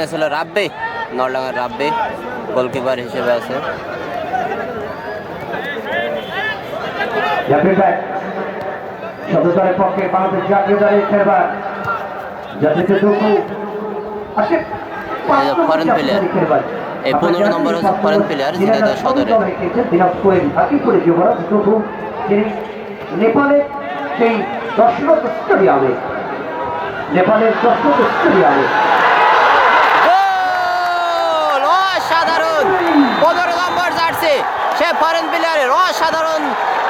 নড়ডাঙ্গা ছিল রাব্বি, নড়ডাঙ্গার রাব্বি গোলকিপার হিসেবে আছে। সদস্যের পক্ষে বাংলাদেশ জাতীয় দলের খেলবার ফরেন প্লেয়ার, এই 15 নম্বর হচ্ছে ফরেন প্লেয়ার ঝিনাইদহ সদরে। নেপালের সেই দর্শক স্টেডিয়ামে অসাধারণ 15 নম্বর জার্সি সে ফরেন প্লেয়ারের অসাধারণ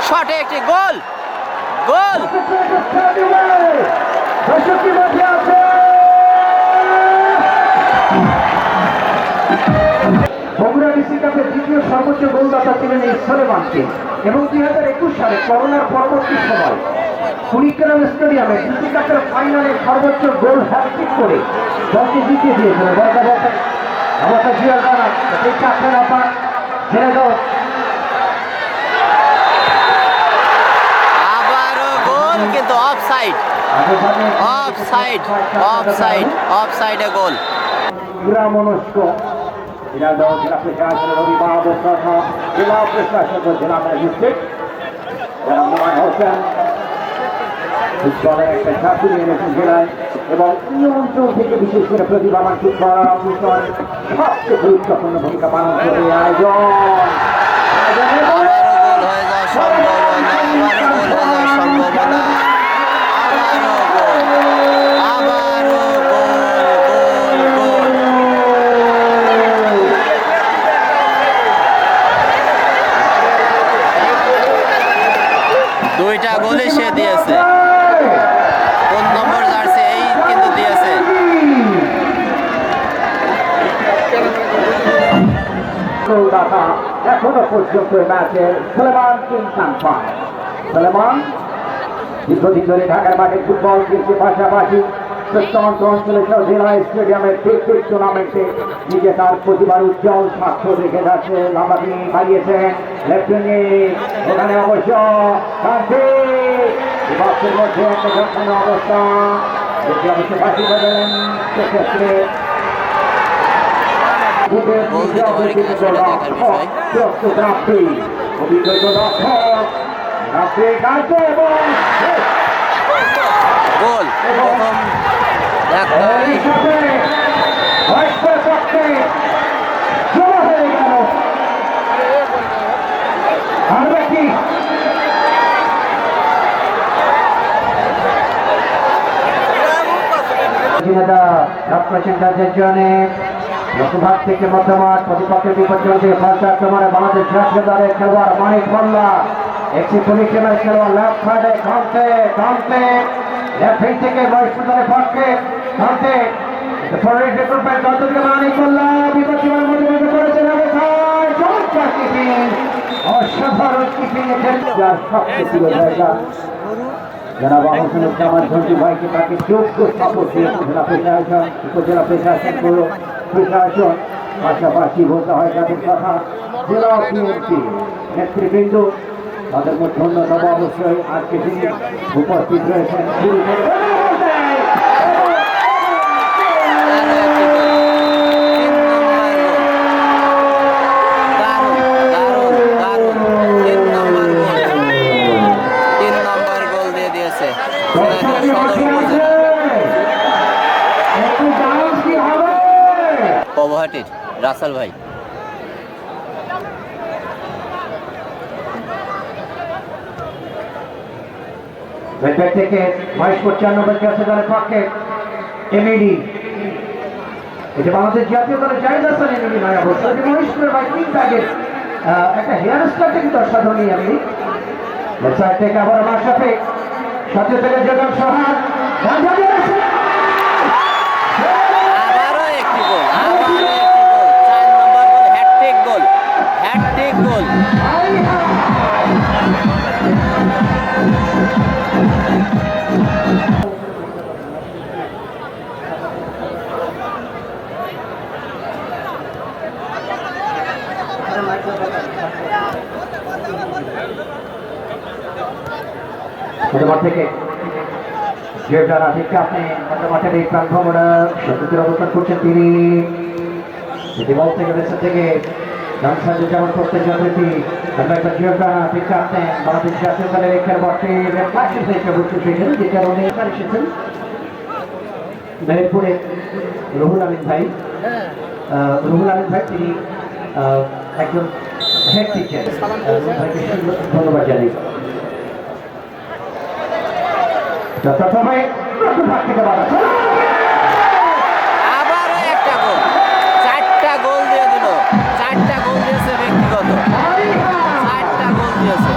শটে একটি গোল। বগুড়া ডিসি কাপের দ্বিতীয় সর্বোচ্চ গোলদাতা ছিলেন এই সুলেমানকে এবং 2021 সালে করোনার পরবর্তী সময় কুড়িগ্রাম স্টেডিয়ামে ডিসি কাপের ফাইনালে সর্বোচ্চ গোল হ্যাট্রিক করে দলকে জিতিয়ে দিয়েছিল। অবস্থা জিয়ার জানা সেই চারটে নাম্বার ছেড়ে দাও। আবারও গোল, কিন্তু অফসাইডে গোল। মনস্ক জেলা প্রশাসন রবি বাহাদুর তথা জেলা প্রশাসক জেলা ম্যাজিস্ট্রেট রহমান হোসেন ফুটবলের একটা ছাত্রী এনেছেন জেলায় এবং এই অঞ্চল থেকে বিশেষ করে প্রতিভাবান ফুটবল সবচেয়ে গুরুত্বপূর্ণ ভূমিকা পালন করবে আয়োজন। দুইটা গোলই সে দিয়েছে। 15 নম্বর জার্সি এই কিন্তু দিয়েছে। এখনো পর্যন্ত ম্যাচের সুলেমান দীর্ঘদিন ধরে ঢাকার মাঠে ফুটবল খেলছে, পাশাপাশি প্রত্যন্ত অঞ্চলে জেলা স্টেডিয়ামের ক্রিকেট টুর্নামেন্টে নিজে তার প্রতিবার উজ্জ্বল স্বাক্ষর রেখে যাচ্ছে। লাম্বাটি হারিয়েছেন লেফটেন্টে, ওখানে অবশ্য বক্সের মধ্যে একটা ঘটনা অবস্থা যেটি অবশ্য বাকি বলেন সেক্ষেত্রে অভিজ্ঞ রক্ষক গোল প্রথম মধ্যভাগ থেকে মধ্যমাঠ প্রতিপক্ষের বিপর্যয় থেকে ফার্স্ট আক্রমণে বাংলাদেশ জাতীয় দলের খেলোয়াড় মানিক মোল্লা একটি পরিক্রমার খেলোয়াড় লেফট সাইডে কামতে লেফট উইং থেকে বয়স্ক দলের পক্ষে কামতে মানিক মোল্লা বিপর্যয়ের মধ্যে করেছেন চমৎকার কিপিং, অসাধারণ কিপিং সবচেয়ে জায়গা জনাব আহসানুজ্জামান ঝন্টু ভাইকে তাকে যোগ্য সাপোর্ট দিয়েছে উপজেলা প্রশাসন পাশাপাশি বলতে হয় তাদের কথা জেলা পিএমসি নেতৃবৃন্দ, তাদের মধ্যে অন্যতম অবশ্যই আজকে তিনি উপস্থিত রয়েছেন। পবহাটির রাসেল ভাই থেকে 92 দলের পক্ষে এমএডি, এটা বাংলাদেশ জাতীয় দলের জাহিদ হাসান এমএডি নয় অবশ্য, মহেশপুরের বাইকিং ব্যাগের একটা হেয়ার স্টাইলটা কিন্তু অসাধারণ এমএডি। সাইড থেকে আবার মাশরাফি সাথে থেকে জগন সোহাগ আবারও একটি গোল, 4 নম্বর গোল, হ্যাটট্রিক গোল। থেকে যেটা রাধিকা আপনি মাঠের এই প্রাণ ভ্রমণা সত্যির অবস্থান করছেন তিনি যেটি বলতে গেছে থেকে ডান সাইডে যেমন করতে যাচ্ছি আমরা একটা জিওটা ঠিক আপনি বাংলাদেশ জাতীয় দলের এই খেলোয়াড়টি রিফ্লেকশন থেকে বলতে সেখানে যেটা অনেক এসেছেন মেহেরপুরে রুহুল আমিন ভাই তিনি একজন হেড টিচার ভাইকে ধন্যবাদ জানাই প্রথমে থেকে বাধা আবারও একটা গোল, 4টা গোল দিয়ে দিল, 4টা গোল দিয়েছে ব্যক্তিগত, 4টা গোল দিয়েছে।